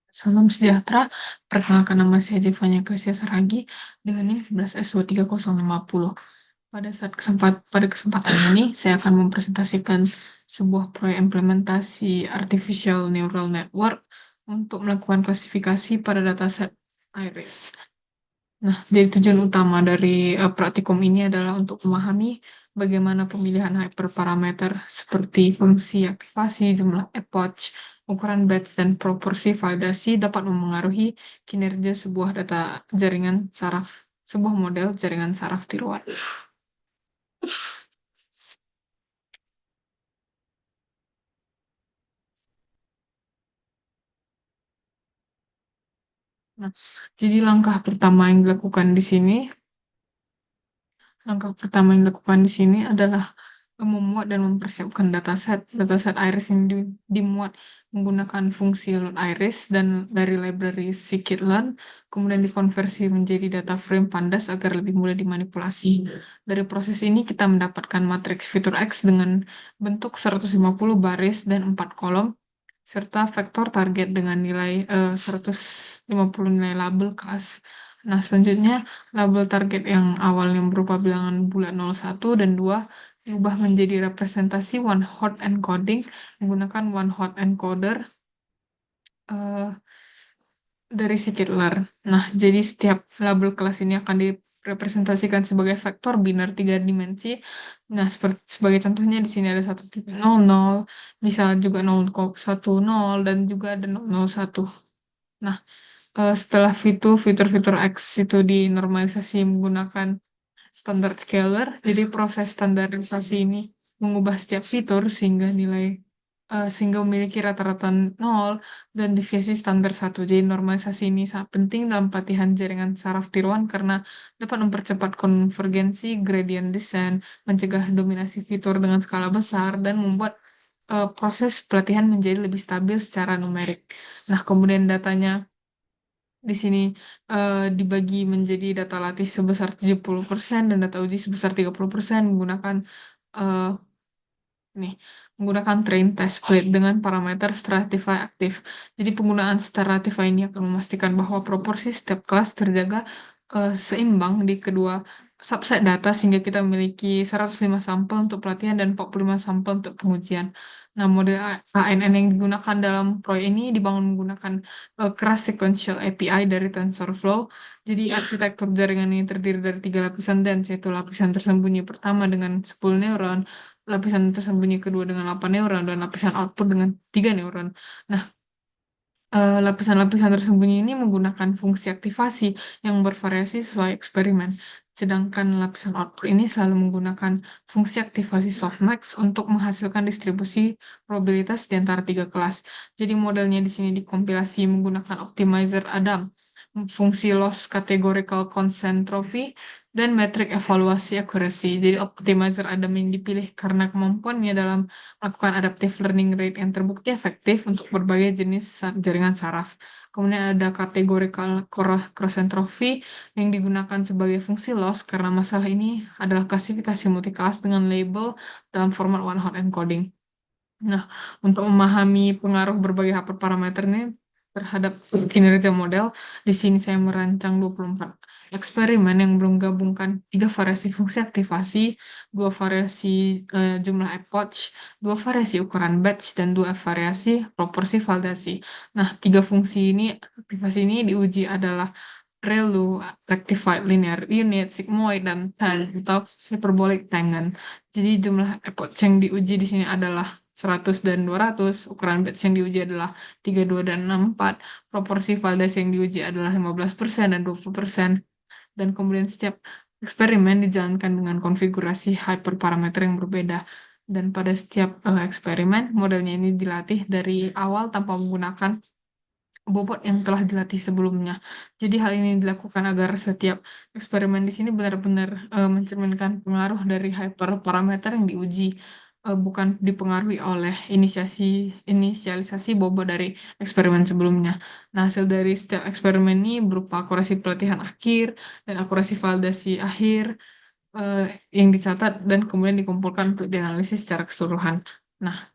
Salam sejahtera, perkenalkan nama saya Jevanya Gracia Saragi dengan NIM 11S23050. Pada kesempatan ini, saya akan mempresentasikan sebuah proyek implementasi Artificial Neural Network untuk melakukan klasifikasi pada dataset iris. Nah, jadi tujuan utama dari praktikum ini adalah untuk memahami bagaimana pemilihan hyperparameter seperti fungsi aktivasi, jumlah epoch, ukuran batch, dan proporsi validasi dapat memengaruhi kinerja sebuah model jaringan saraf tiruan. Nah, jadi langkah pertama yang dilakukan di sini adalah memuat dan mempersiapkan dataset. Dataset iris ini dimuat menggunakan fungsi load iris dan dari library scikit-learn, kemudian dikonversi menjadi data frame pandas agar lebih mudah dimanipulasi. Dari proses ini kita mendapatkan matriks fitur X dengan bentuk 150 baris dan 4 kolom, serta vektor target dengan nilai 150 nilai label kelas. Nah, selanjutnya label target yang awalnya berupa bilangan bulat 01 dan 2 diubah menjadi representasi one hot encoding menggunakan one hot encoder eh, dari scikit-learn. Nah, jadi setiap label kelas ini akan direpresentasikan sebagai vektor biner 3 dimensi. Nah, sebagai contohnya di sini ada 1.00, bisa juga 0,10 dan juga ada 001. Nah, setelah fitur-fitur X itu dinormalisasi menggunakan standard scalar, jadi proses standarisasi ini mengubah setiap fitur sehingga memiliki rata-rata 0 dan deviasi standar 1. Jadi normalisasi ini sangat penting dalam pelatihan jaringan saraf tiruan karena dapat mempercepat konvergensi gradient descent, mencegah dominasi fitur dengan skala besar, dan membuat proses pelatihan menjadi lebih stabil secara numerik. Nah, kemudian datanya di sini dibagi menjadi data latih sebesar 70% dan data uji sebesar 30% eh, menggunakan train test plate dengan parameter stratify aktif. Jadi penggunaan stratify ini akan memastikan bahwa proporsi setiap kelas terjaga seimbang di kedua subset data sehingga kita memiliki 105 sampel untuk pelatihan dan 45 sampel untuk pengujian. Nah, model ANN yang digunakan dalam proyek ini dibangun menggunakan keras sequential API dari TensorFlow. Jadi arsitektur jaringan ini terdiri dari 3 lapisan dense, yaitu lapisan tersembunyi pertama dengan 10 neuron, lapisan tersembunyi kedua dengan 8 neuron, dan lapisan output dengan 3 neuron. Nah, lapisan-lapisan tersembunyi ini menggunakan fungsi aktivasi yang bervariasi sesuai eksperimen. Sedangkan lapisan output ini selalu menggunakan fungsi aktivasi softmax untuk menghasilkan distribusi probabilitas di antara 3 kelas. Jadi modelnya di sini dikompilasi menggunakan optimizer Adam, fungsi loss categorical consent trophy, dan metrik evaluasi accuracy. Jadi optimizer Adam yang dipilih karena kemampuannya dalam melakukan adaptive learning rate yang terbukti efektif untuk berbagai jenis jaringan saraf. Kemudian ada categorical cross entropy yang digunakan sebagai fungsi loss karena masalah ini adalah klasifikasi multiclass dengan label dalam format one hot encoding. Nah, untuk memahami pengaruh berbagai hyperparameter ini terhadap kinerja model, di sini saya merancang 24 eksperimen yang menggabungkan 3 variasi fungsi aktivasi, 2 variasi jumlah epoch, 2 variasi ukuran batch, dan 2 variasi proporsi validasi. Nah, 3 fungsi ini, aktivasi ini diuji adalah ReLU, Rectified Linear Unit, Sigmoid, dan TAN atau Hyperbolic Tangent. Jadi jumlah epoch yang diuji di sini adalah 100 dan 200, ukuran batch yang diuji adalah 32 dan 64, proporsi validasi yang diuji adalah 15% dan 20%, dan kemudian setiap eksperimen dijalankan dengan konfigurasi hyperparameter yang berbeda. Dan pada setiap eksperimen, modelnya ini dilatih dari awal tanpa menggunakan bobot yang telah dilatih sebelumnya. Jadi hal ini dilakukan agar setiap eksperimen di sini benar-benar mencerminkan pengaruh dari hyperparameter yang diuji, bukan dipengaruhi oleh inisialisasi bobot dari eksperimen sebelumnya. Nah, hasil dari setiap eksperimen ini berupa akurasi pelatihan akhir dan akurasi validasi akhir eh, yang dicatat dan kemudian dikumpulkan untuk dianalisis secara keseluruhan. Nah,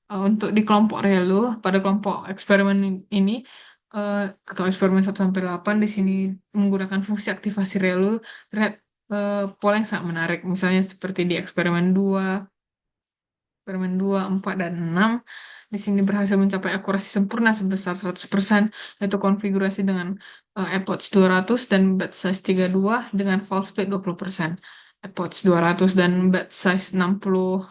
Untuk di kelompok Relu, pada kelompok eksperimen ini, eh, atau eksperimen 1 sampai 8 di sini menggunakan fungsi aktivasi Relu, terlihat pola yang sangat menarik. Misalnya seperti di eksperimen 2, 4, dan 6. Di sini berhasil mencapai akurasi sempurna sebesar 100%, yaitu konfigurasi dengan epoch 200 dan batch size 32 dengan false split 20%. Epoch 200 dan batch size 60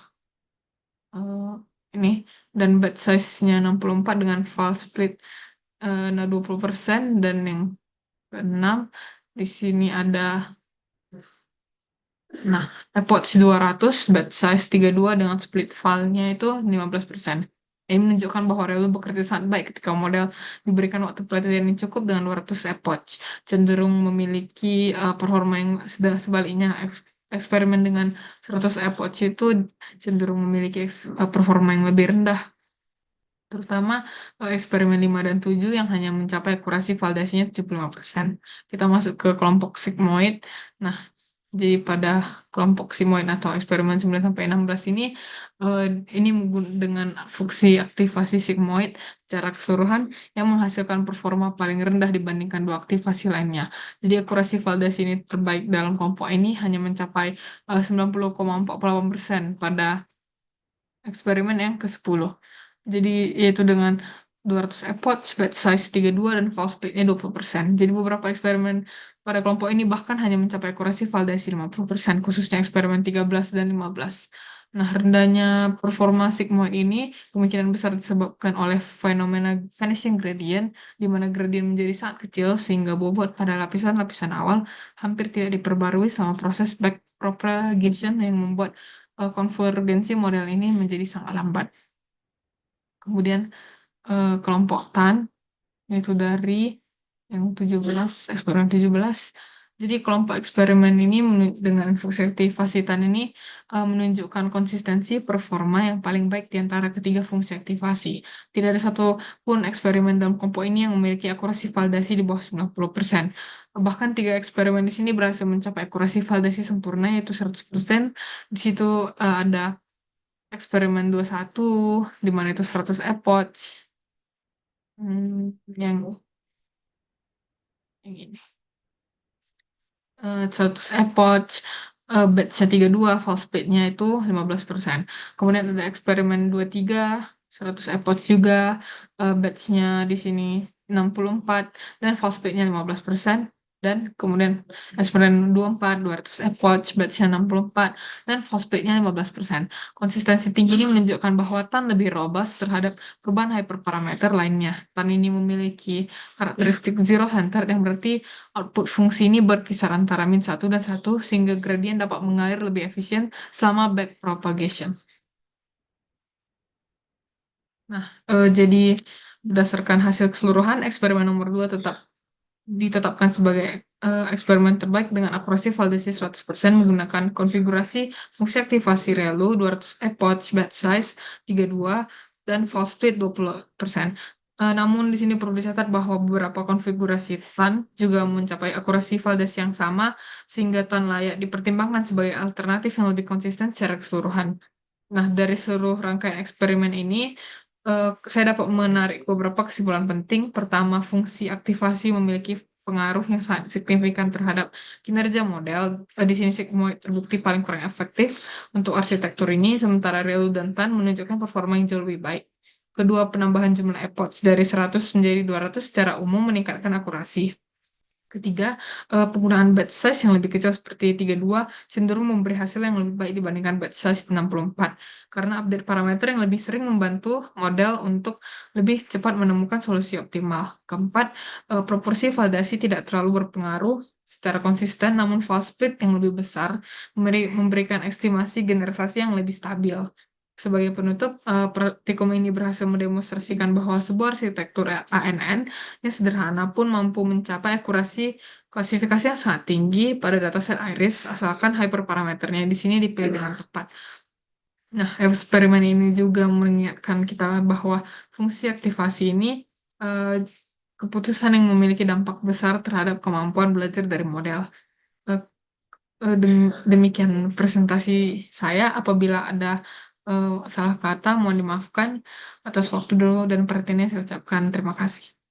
eh, ini dan batch size-nya 64 dengan false split 20%, dan yang keenam di sini ada, nah, epoch 200 batch size 32 dengan split file-nya itu 15%. Ini menunjukkan bahwa Relu bekerja sangat baik ketika model diberikan waktu pelatihan yang cukup dengan 200 epoch. Cenderung memiliki performa yang sebaliknya. Eksperimen dengan 100 epoch itu cenderung memiliki performa yang lebih rendah, terutama eksperimen 5 dan 7 yang hanya mencapai akurasi validasinya 75%. Kita masuk ke kelompok sigmoid. Nah, jadi pada kelompok sigmoid atau eksperimen 9 sampai 16 ini, eh, ini dengan fungsi aktivasi sigmoid secara keseluruhan yang menghasilkan performa paling rendah dibandingkan dua aktivasi lainnya. Jadi akurasi validasi ini terbaik dalam kelompok ini hanya mencapai 90,48% pada eksperimen yang ke-10. Jadi yaitu dengan 200 epoch, batch size 32 dan false split-nya 20%. Jadi beberapa eksperimen pada kelompok ini bahkan hanya mencapai akurasi validasi 50%, khususnya eksperimen 13 dan 15. Nah, rendahnya performa sigmoid ini kemungkinan besar disebabkan oleh fenomena vanishing gradient, di mana gradient menjadi sangat kecil sehingga bobot pada lapisan-lapisan awal hampir tidak diperbarui selama proses backpropagation yang membuat konvergensi model ini menjadi sangat lambat. Kemudian kelompok TAN, yaitu dari yang 17, eksperimen 17. Jadi kelompok eksperimen ini dengan fungsi aktivasi TAN ini menunjukkan konsistensi performa yang paling baik di antara ketiga fungsi aktivasi. Tidak ada satu pun eksperimen dalam kelompok ini yang memiliki akurasi validasi di bawah 90%. Bahkan tiga eksperimen di sini berhasil mencapai akurasi validasi sempurna, yaitu 100%. Di situ ada eksperimen 21, di mana itu 100 epoch. Yang ini. 100 epoch, batch-nya 32, false split-nya itu 15%. Kemudian ada eksperimen 23, 100 epoch juga, batch-nya di sini 64, dan false split-nya 15%. Dan kemudian eksperimen 24, 200 epoch, batch-nya 64, dan false split-nya 15%. Konsistensi tinggi ini menunjukkan bahwa TAN lebih robust terhadap perubahan hyperparameter lainnya. TAN ini memiliki karakteristik zero centered, yang berarti output fungsi ini berkisar antara -1 dan 1, sehingga gradien dapat mengalir lebih efisien selama backpropagation. Nah, jadi berdasarkan hasil keseluruhan, eksperimen nomor 2 tetap ditetapkan sebagai eksperimen terbaik dengan akurasi validasi 100% menggunakan konfigurasi fungsi aktivasi ReLU 200 epoch, batch size 32, dan false split 20%. Namun di sini perlu dicatat bahwa beberapa konfigurasi TAN juga mencapai akurasi validasi yang sama, sehingga TAN layak dipertimbangkan sebagai alternatif yang lebih konsisten secara keseluruhan. Nah, dari seluruh rangkaian eksperimen ini, saya dapat menarik beberapa kesimpulan penting. Pertama, fungsi aktivasi memiliki pengaruh yang sangat signifikan terhadap kinerja model. Di sini sigmoid terbukti paling kurang efektif untuk arsitektur ini, sementara ReLU dan TAN menunjukkan performa yang jauh lebih baik. Kedua, penambahan jumlah epoch dari 100 menjadi 200 secara umum meningkatkan akurasi. Ketiga, penggunaan batch size yang lebih kecil seperti 32 cenderung memberi hasil yang lebih baik dibandingkan batch size 64, karena update parameter yang lebih sering membantu model untuk lebih cepat menemukan solusi optimal. Keempat, proporsi validasi tidak terlalu berpengaruh secara konsisten, namun false split yang lebih besar memberikan estimasi generalisasi yang lebih stabil. Sebagai penutup, praktikum ini berhasil mendemonstrasikan bahwa sebuah arsitektur ANN yang sederhana pun mampu mencapai akurasi klasifikasi yang sangat tinggi pada dataset iris, asalkan hyperparameternya di sini dipilih dengan tepat. Nah, eksperimen ini juga mengingatkan kita bahwa fungsi aktivasi ini eh, keputusan yang memiliki dampak besar terhadap kemampuan belajar dari model. Eh, Demikian presentasi saya. Apabila ada salah kata mohon dimaafkan. Atas waktu dulu dan perhatiannya saya ucapkan terima kasih.